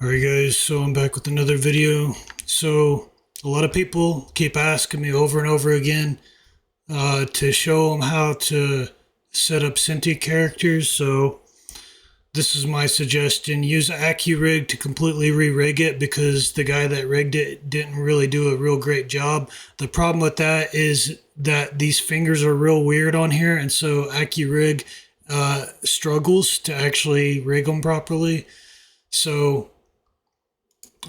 Alright guys, so I'm back with another video. So a lot of people keep asking me over and over again to show them how to set up Synty characters. So this is my suggestion. Use AccuRig to completely re-rig it because the guy that rigged it didn't really do a real great job. The problem with that is that these fingers are real weird on here, and so AccuRig struggles to actually rig them properly. So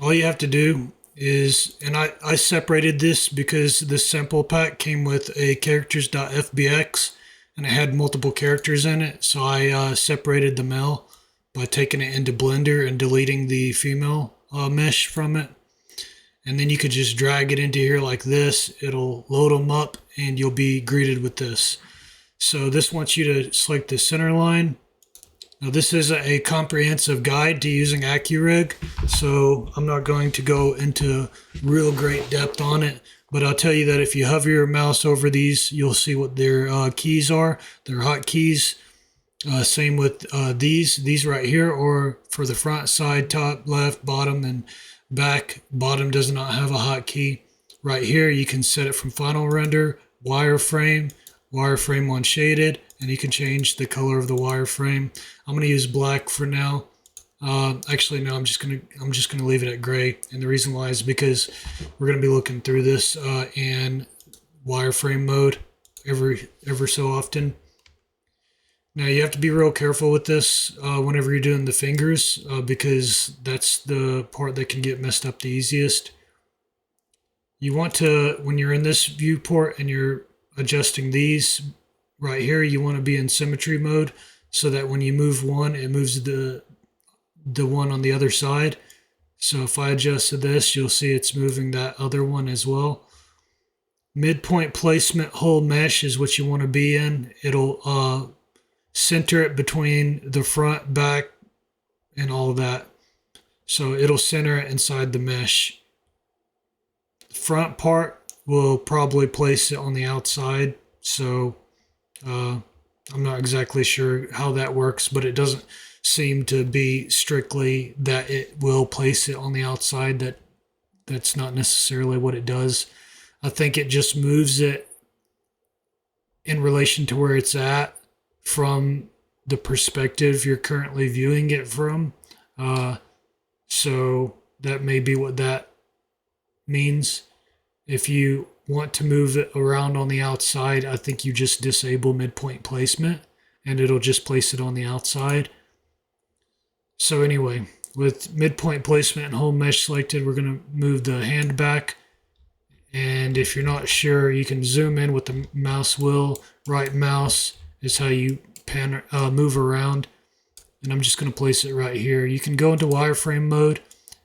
all you have to do is, and I separated this because this sample pack came with a characters.fbx and it had multiple characters in it. So I separated the male by taking it into Blender and deleting the female mesh from it. And then you could just drag it into here like this. It'll load them up and you'll be greeted with this. So this wants you to select the center line. Now this is a comprehensive guide to using AccuRig, so I'm not going to go into real great depth on it, but I'll tell you that if you hover your mouse over these, you'll see what their keys are, their hotkeys. Same with these right here, or for the front, side, top, left, bottom, and back. Bottom does not have a hotkey. Right here, you can set it from final render, wireframe on shaded, and you can change the color of the wireframe. I'm going to use black for now. Actually, no, I'm just gonna leave it at gray, and the reason why is because we're going to be looking through this in wireframe mode ever so often. Now you have to be real careful with this whenever you're doing the fingers because that's the part that can get messed up the easiest. You want to, when you're in this viewport and you're adjusting these right here, you want to be in symmetry mode so that when you move one, it moves the one on the other side. So if I adjusted this, you'll see it's moving that other one as well. Midpoint placement whole mesh is what you want to be in. It'll center it between the front, back, and all of that. So it'll center it inside the mesh. The front part will probably place it on the outside. So I'm not exactly sure how that works, but it doesn't seem to be strictly that it will place it on the outside. That's not necessarily what it does. I think it just moves it in relation to where it's at from the perspective you're currently viewing it from. So that may be what that means. If you want to move it around on the outside, I think you just disable midpoint placement and it'll just place it on the outside. So anyway, with midpoint placement and whole mesh selected, we're going to move the hand back. And if you're not sure, you can zoom in with the mouse wheel. Right mouse is how you move around. And I'm just going to place it right here. You can go into wireframe mode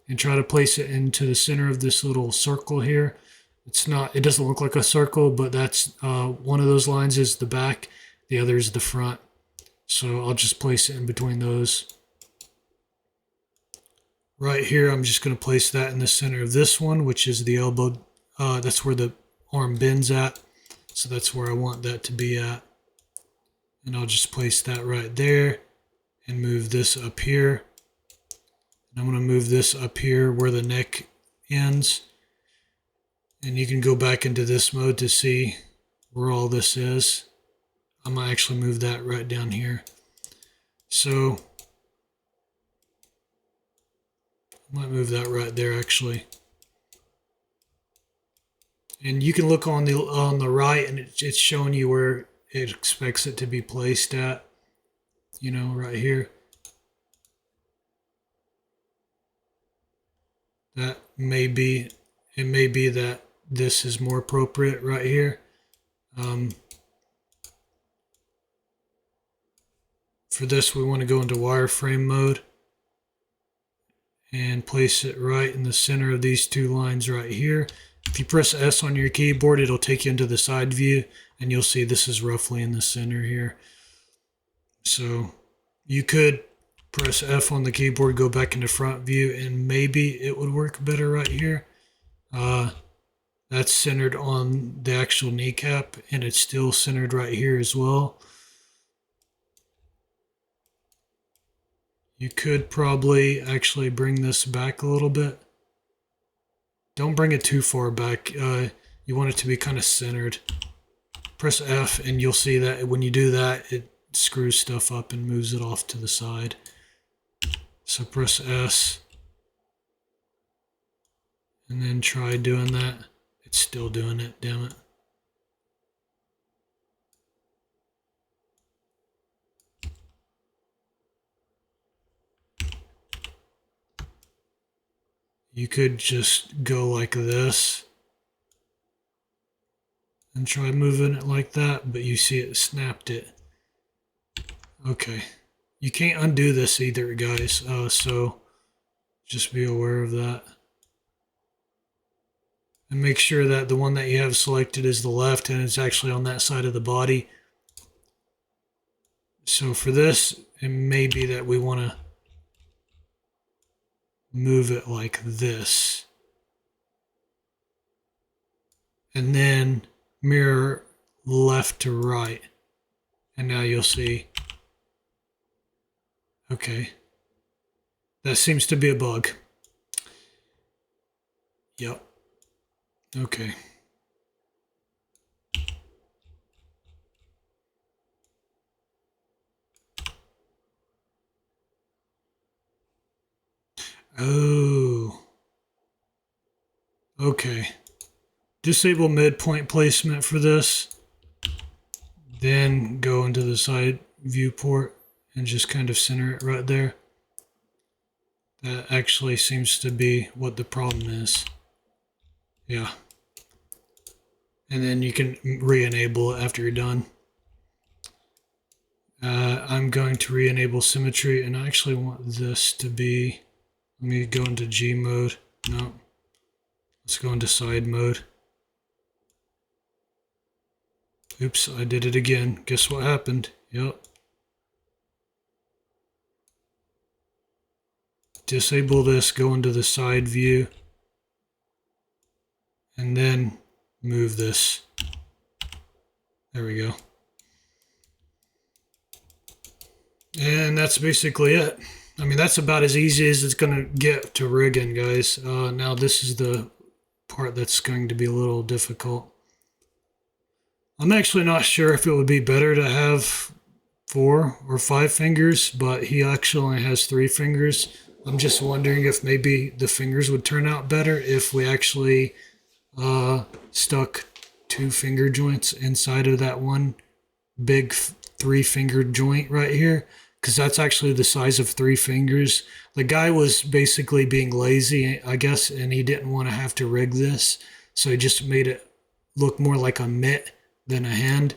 and try to place it into the center of this little circle here. It doesn't look like a circle, but that's one of those lines is the back, the other is the front. So I'll just place it in between those. Right here, I'm just going to place that in the center of this one, which is the elbow. That's where the arm bends at. So that's where I want that to be at. And I'll just place that right there and move this up here. And I'm going to move this up here where the neck ends. And you can go back into this mode to see where all this is. I might actually move that right down here. So I might move that right there actually. And you can look on the right and it's showing you where it expects it to be placed at. You know, right here. It may be that this is more appropriate right here. For this, we want to go into wireframe mode and place it right in the center of these two lines right here. If you press S on your keyboard, it'll take you into the side view and you'll see this is roughly in the center here. So you could press F on the keyboard, go back into front view, and maybe it would work better right here. That's centered on the actual kneecap, and it's still centered right here as well. You could probably actually bring this back a little bit. Don't bring it too far back. You want it to be kind of centered. Press F and you'll see that when you do that, it screws stuff up and moves it off to the side. So press S and then try doing that. It's still doing it, damn it. You could just go like this and try moving it like that, but you see it snapped it. Okay. You can't undo this either, guys, so just be aware of that. And make sure that the one that you have selected is the left and it's actually on that side of the body. So for this, it may be that we want to move it like this. And then mirror left to right. And now you'll see. Okay. That seems to be a bug. Yep. Okay. Oh. Okay. Disable midpoint placement for this. Then go into the side viewport and just kind of center it right there. That actually seems to be what the problem is. Yeah. And then you can re-enable it after you're done. I'm going to re-enable symmetry, and I actually want this to be, let me go into G mode. No. Let's go into side mode. Oops, I did it again. Guess what happened? Yep. Disable this, go into the side view, and then move this. There we go. And that's basically it. I mean, that's about as easy as it's going to get to rigging, guys. Now this is the part that's going to be a little difficult. I'm actually not sure if it would be better to have 4 or 5 fingers, but he actually only has 3 fingers. I'm just wondering if maybe the fingers would turn out better if we actually stuck 2 finger joints inside of that one big 3-fingered joint right here, because that's actually the size of 3 fingers. The guy was basically being lazy, I guess, and he didn't want to have to rig this, so he just made it look more like a mitt than a hand.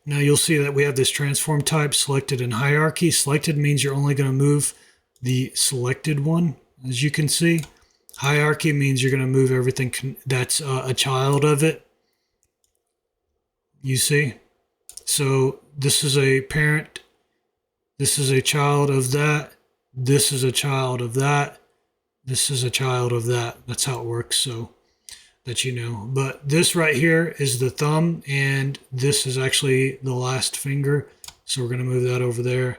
Now you'll see that we have this transform type selected in hierarchy. Selected means you're only going to move the selected one, as you can see. Hierarchy means you're going to move everything that's a child of it. You see? So this is a parent. This is a child of that. This is a child of that. This is a child of that. That's how it works, so that you know. But this right here is the thumb, and this is actually the last finger. So we're going to move that over there.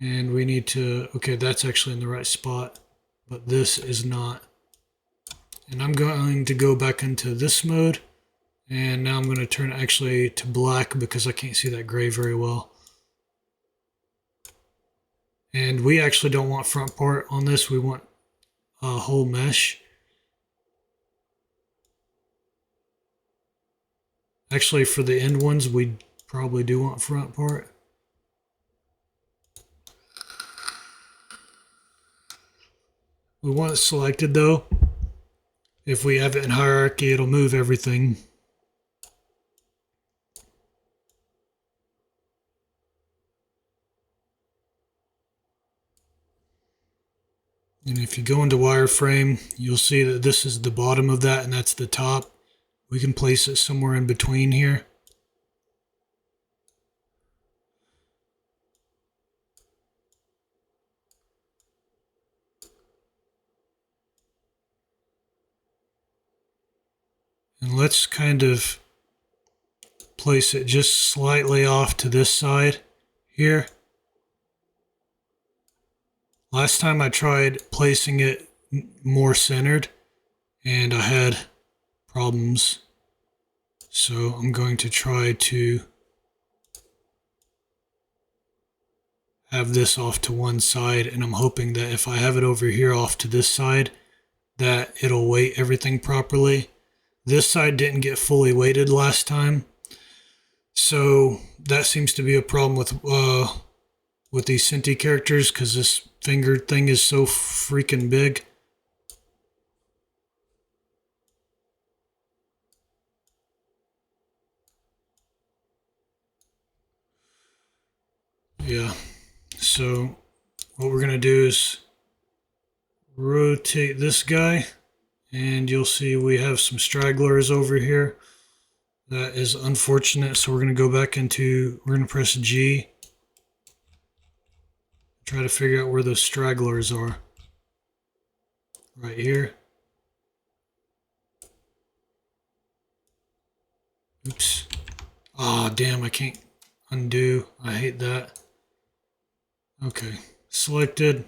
And we need to, okay, that's actually in the right spot, but this is not. And I'm going to go back into this mode. And now I'm going to turn it actually to black because I can't see that gray very well. And we actually don't want front part on this. We want a whole mesh. Actually, for the end ones, we probably do want front part. We want it selected though. If we have it in hierarchy, it'll move everything. And if you go into wireframe, you'll see that this is the bottom of that and that's the top. We can place it somewhere in between here. And let's kind of place it just slightly off to this side here. Last time I tried placing it more centered and I had problems. So I'm going to try to have this off to one side, and I'm hoping that if I have it over here off to this side, that it'll weight everything properly. This side didn't get fully weighted last time, so that seems to be a problem with these Synty characters, because this finger thing is so freaking big. Yeah, so what we're gonna do is rotate this guy, and you'll see we have some stragglers over here. That is unfortunate, so we're gonna go back into, we're gonna press G, try to figure out where those stragglers are. Right here. Oops. Ah, damn, I can't undo. I hate that. Okay, selected.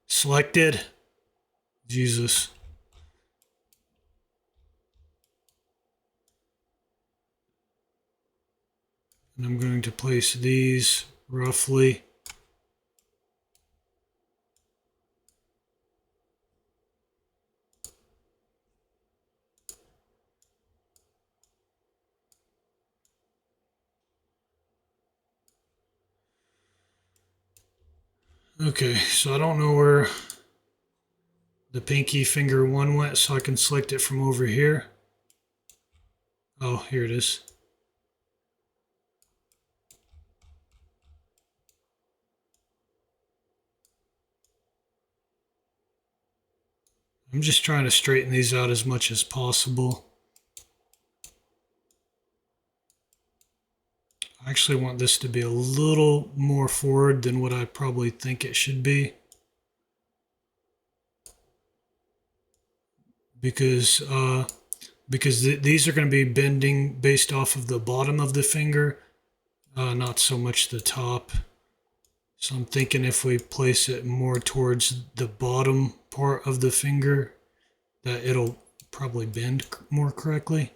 Selected. Jesus. And I'm going to place these roughly. Okay, so I don't know where the pinky finger one went, so I can select it from over here. Oh, here it is. I'm just trying to straighten these out as much as possible. I actually want this to be a little more forward than what I probably think it should be. Because these are going to be bending based off of the bottom of the finger, not so much the top. So I'm thinking if we place it more towards the bottom part of the finger, that it'll probably bend more correctly.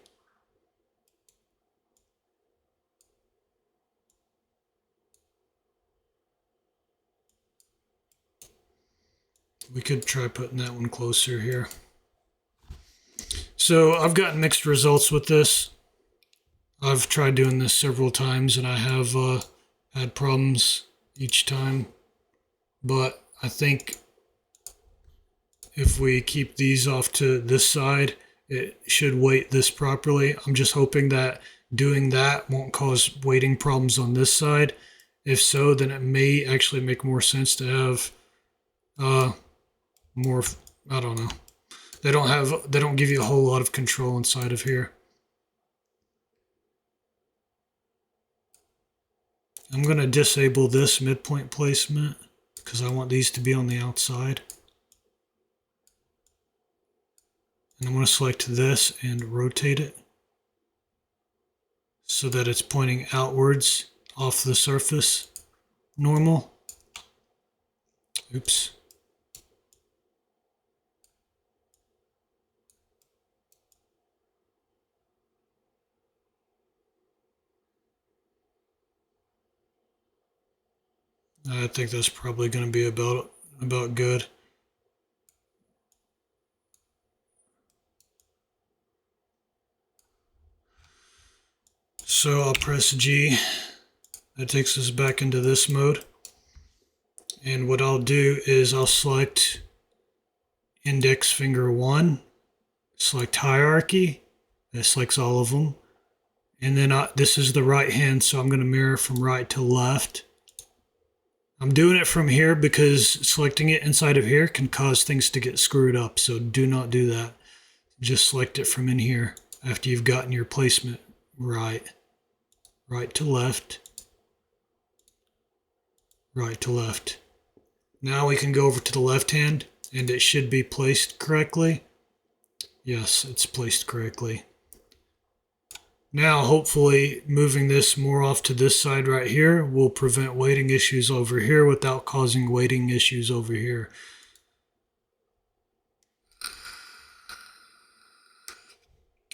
We could try putting that one closer here. So I've gotten mixed results with this. I've tried doing this several times and I have had problems each time. But I think if we keep these off to this side, it should weight this properly. I'm just hoping that doing that won't cause weighting problems on this side. If so, then it may actually make more sense to have more, I don't know. They don't give you a whole lot of control inside of here. I'm going to disable this midpoint placement because I want these to be on the outside. And I'm going to select this and rotate it so that it's pointing outwards off the surface. Normal. Oops. I think that's probably going to be about good. So I'll press G. That takes us back into this mode. And what I'll do is I'll select index finger 1, select hierarchy. That selects all of them. And then this is the right hand, so I'm going to mirror from right to left. I'm doing it from here because selecting it inside of here can cause things to get screwed up, so do not do that. Just select it from in here after you've gotten your placement right. Right to left. Right to left. Now we can go over to the left hand, and it should be placed correctly. Yes, it's placed correctly. Now, hopefully, moving this more off to this side right here will prevent weighting issues over here without causing weighting issues over here.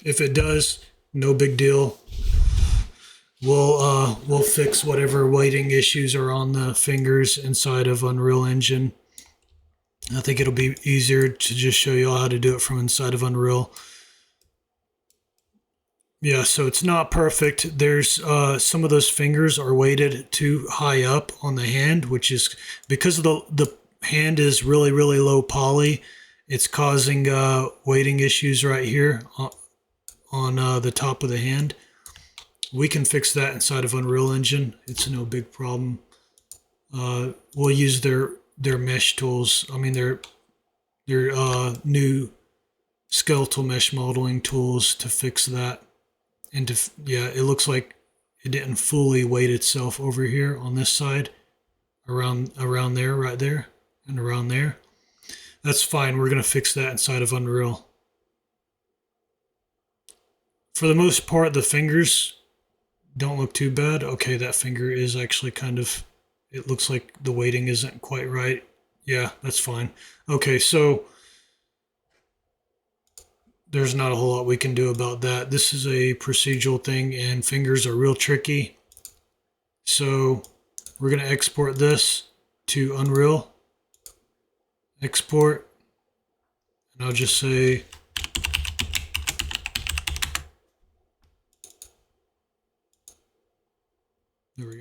If it does, no big deal. We'll fix whatever weighting issues are on the fingers inside of Unreal Engine. I think it'll be easier to just show you all how to do it from inside of Unreal. Yeah, so it's not perfect. There's some of those fingers are weighted too high up on the hand, which is because the hand is really low poly. It's causing weighting issues right here on the top of the hand. We can fix that inside of Unreal Engine. It's no big problem. We'll use their mesh tools. I mean their new skeletal mesh modeling tools to fix that. And yeah, it looks like it didn't fully weight itself over here on this side, around there, right there, and around there. That's fine. We're gonna fix that inside of Unreal. For the most part, the fingers don't look too bad. Okay, that finger is actually kind of, it looks like the weighting isn't quite right. Yeah, that's fine. Okay, so there's not a whole lot we can do about that. This is a procedural thing and fingers are real tricky. So we're going to export this to Unreal. Export. And I'll just say there we go.